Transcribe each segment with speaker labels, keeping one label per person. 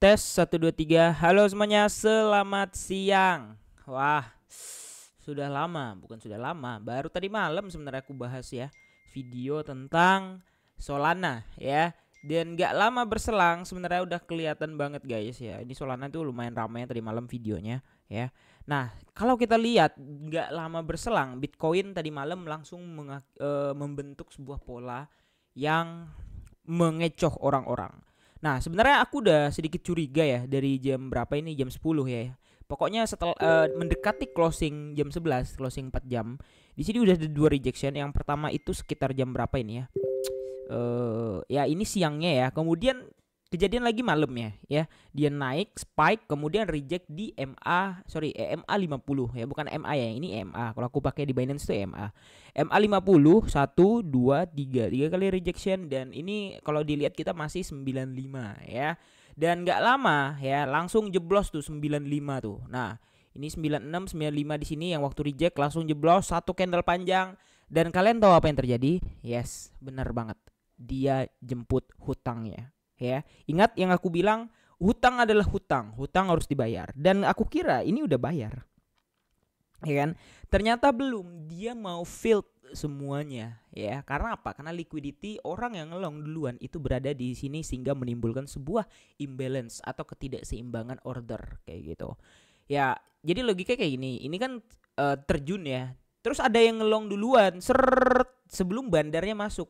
Speaker 1: Tes 1 2 3. Halo semuanya, selamat siang. Wah, sudah lama, bukan sudah lama, baru tadi malam sebenarnya aku bahas ya video tentang Solana ya. Dan gak lama berselang sebenarnya udah kelihatan banget guys ya. Ini Solana tuh lumayan ramai tadi malam videonya ya. Nah, kalau kita lihat gak lama berselang Bitcoin tadi malam langsung membentuk sebuah pola yang mengecoh orang-orang. Nah, sebenarnya aku udah sedikit curiga ya dari jam berapa ini, jam 10 ya. Pokoknya setelah mendekati closing jam 11, closing 4 jam. Di sini udah ada dua rejection. Yang pertama itu sekitar jam berapa ini ya? Ya ini siangnya ya. Kemudian kejadian lagi malam ya. Dia naik spike kemudian reject di EMA 50 ya, bukan MA ya, ini EMA. Kalau aku pakai di Binance itu EMA 50 1 2 3 kali rejection, dan ini kalau dilihat kita masih 95 ya. Dan nggak lama ya langsung jeblos tuh 95 tuh. Nah, ini 96 95 di sini yang waktu reject langsung jeblos satu candle panjang, dan kalian tahu apa yang terjadi? Yes, benar banget. Dia jemput hutangnya. Ya, ingat yang aku bilang, hutang adalah hutang harus dibayar. Dan aku kira ini udah bayar, ya kan? Ternyata belum, dia mau fill semuanya ya. Karena apa? Karena liquidity orang yang ngelong duluan itu berada di sini sehingga menimbulkan sebuah imbalance atau ketidakseimbangan order kayak gitu. Ya, jadi logikanya kayak gini. Ini kan terjun ya. Terus ada yang ngelong duluan, sebelum bandarnya masuk.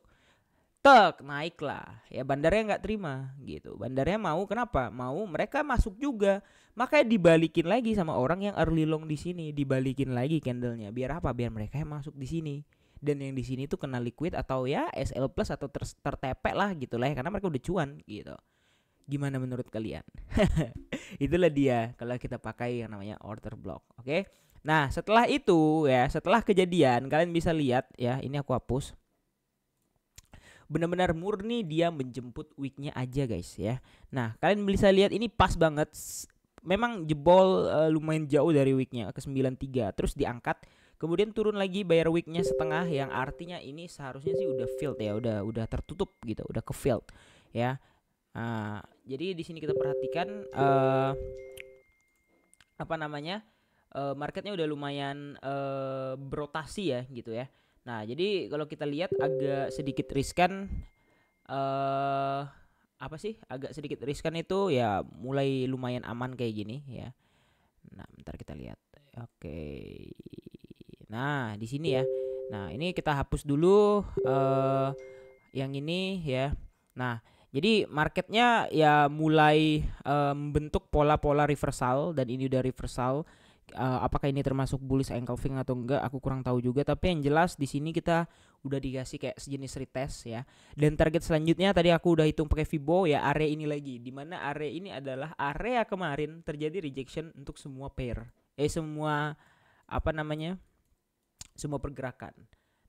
Speaker 1: Naik lah ya, bandarnya nggak terima gitu. Bandarnya mau, kenapa mau mereka masuk juga, makanya dibalikin lagi sama orang yang early long di sini, dibalikin lagi candlenya. Biar apa? Biar mereka yang masuk di sini, dan yang di sini tuh kena liquid atau ya SL plus atau tertepek lah gitu lah ya, karena mereka udah cuan gitu. Gimana menurut kalian? Itulah dia kalau kita pakai yang namanya order block. Oke. Nah, setelah itu ya, setelah kejadian kalian bisa lihat ya, ini aku hapus. Benar-benar murni dia menjemput weeknya aja guys ya. Nah, kalian bisa lihat ini pas banget. Memang jebol lumayan jauh dari weeknya ke 93, terus diangkat, kemudian turun lagi bayar weeknya setengah, yang artinya ini seharusnya sih udah filled ya, udah tertutup gitu, udah ke filled ya. Nah, jadi di sini kita perhatikan apa namanya, marketnya udah lumayan berotasi ya gitu ya. Nah, jadi kalau kita lihat agak sedikit riskan, apa sih? Agak sedikit riskan itu ya, mulai lumayan aman kayak gini ya. Nah, bentar kita lihat. Oke. Nah, di sini ya. Nah, ini kita hapus dulu yang ini ya. Nah, jadi marketnya ya mulai membentuk pola-pola reversal, dan ini udah reversal. Apakah ini termasuk bullish engulfing atau enggak aku kurang tahu juga, tapi yang jelas di sini kita udah dikasih kayak sejenis retest ya. Dan target selanjutnya tadi aku udah hitung pakai Fibo ya, area ini lagi, dimana area ini adalah area kemarin terjadi rejection untuk semua pair, semua apa namanya, semua pergerakan.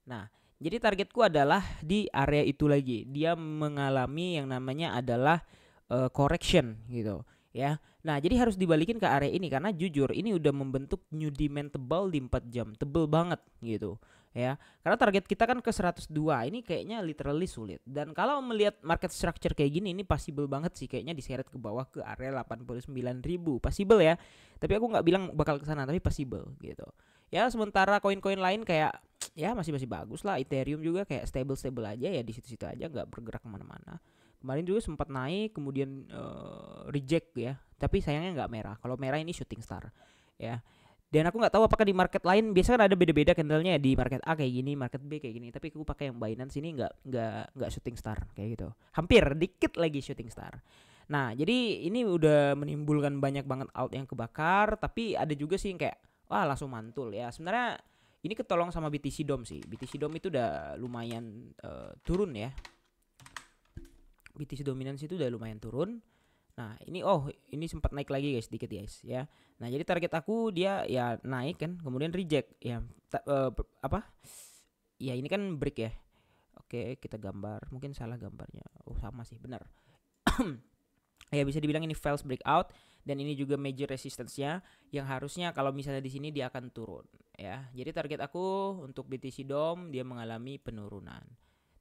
Speaker 1: Nah, jadi targetku adalah di area itu lagi, dia mengalami yang namanya adalah correction gitu ya. Nah, jadi harus dibalikin ke area ini, karena jujur ini udah membentuk new demand tebal di 4 jam, tebel banget gitu ya. Karena target kita kan ke 102, ini kayaknya literally sulit. Dan kalau melihat market structure kayak gini, ini possible banget sih kayaknya diseret ke bawah ke area 89.000, possible ya. Tapi aku nggak bilang bakal ke sana, tapi possible gitu. Ya, sementara koin-koin lain kayak ya masih bagus lah. Ethereum juga kayak stable aja ya, di situ-situ aja, nggak bergerak kemana-mana. Kemarin juga sempat naik kemudian reject ya, tapi sayangnya nggak merah. Kalau merah ini shooting star ya. Dan aku nggak tahu apakah di market lain, biasanya kan ada beda-beda candlenya, di market A kayak gini, market B kayak gini, tapi aku pakai yang Binance ini nggak shooting star kayak gitu, hampir dikit lagi shooting star. Nah, jadi ini udah menimbulkan banyak banget out yang kebakar, tapi ada juga sih yang kayak wah langsung mantul ya. Sebenarnya ini ketolong sama BTC Dome sih. BTC Dome itu udah lumayan turun ya. BTC Dominance itu udah lumayan turun. Nah, ini sempat naik lagi guys, dikit guys ya. Nah, jadi target aku dia ya naik kan, kemudian reject ya. Apa? Ya ini kan break ya. Oke, kita gambar. Mungkin salah gambarnya. Oh, sama sih, benar. Ya bisa dibilang ini fails breakout, dan ini juga major resistance-nya yang harusnya kalau misalnya di sini dia akan turun ya. Jadi target aku untuk BTC Dome dia mengalami penurunan.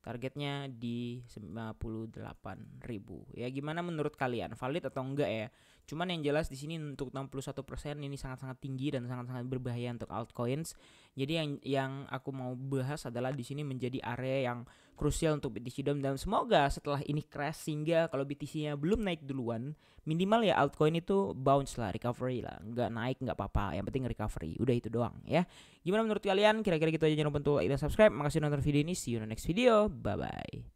Speaker 1: Targetnya di 58.000. Ya gimana menurut kalian? Valid atau enggak ya? Cuman yang jelas di sini untuk 61% ini sangat-sangat tinggi dan sangat-sangat berbahaya untuk altcoins. Jadi yang aku mau bahas adalah di sini menjadi area yang krusial untuk BTC Dome, dan semoga setelah ini crash sehingga kalau BTC-nya belum naik duluan, minimal ya altcoin itu bounce lah, recovery lah. Enggak naik enggak apa-apa, yang penting recovery. Udah itu doang ya. Gimana menurut kalian? Kira-kira gitu aja, jangan lupa untuk like dan subscribe. Makasih nonton video ini. See you in the next video. Bye bye.